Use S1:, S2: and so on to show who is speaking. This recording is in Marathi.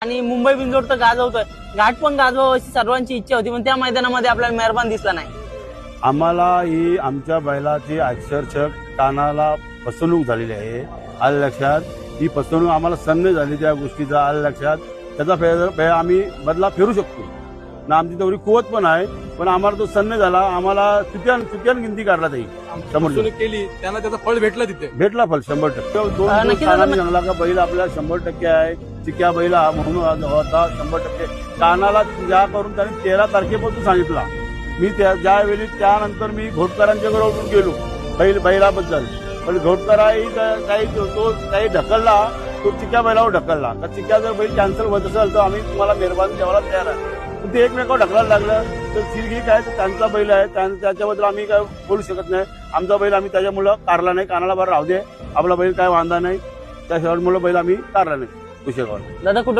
S1: आणि मुंबई बिनजोड तर गाजवतोय, घाट पण गाजवावं अशी सर्वांची इच्छा होती, पण त्या मैदानामध्ये आपल्याला मेहरबान दिसला नाही.
S2: आम्हाला ही आमच्या बैलाची अक्षरशः कानाला फसवणूक झालेली आहे. आलं लक्षात, ही फसवणूक आम्हाला सन्न झाली त्या गोष्टीचा. आलं लक्षात, त्याचा आम्ही बदला फेरू शकतो ना, आमची तेवढी कुवत पण आहे, पण आम्हाला तो सन्न झाला. आम्हाला चुक्यान गिनती काढला जाईल.
S3: फसवणूक केली त्यांना त्याचं फळ भेटलं, तिथे
S2: भेटला फल 100%. दोन
S1: नक्कीच
S2: कानाने जंगला का बैल आपला 100% आहे. चिक्या बैल हा म्हणून होता 100%. कानाला ज्या करून त्याने 13 तारखेपासून सांगितला. मी ज्यावेळी त्यानंतर मी घोटकरांच्याकडे उठून गेलो बैलाबद्दल, पण घोटकराही काही ढकलला, तो चिक्या बैलावर ढकलला. तर चिक्या जर बैल कॅन्सल होत असेल तर आम्ही तुम्हाला मेहरबानी द्यायला तयार आहे. पण ते एकमेकावर ढकलायला लागलं तर ठीक आहे, त्यांचा बैल आहे, त्याच्याबद्दल आम्ही काय बोलू शकत नाही. आमचा बैल आम्ही त्याच्यामुळं काढला नाही. कानाला बरं राहू दे, आपला बैल काय वांधा नाही, त्याच्यामुळे बैल आम्ही काढला नाही.
S1: दादा कुठून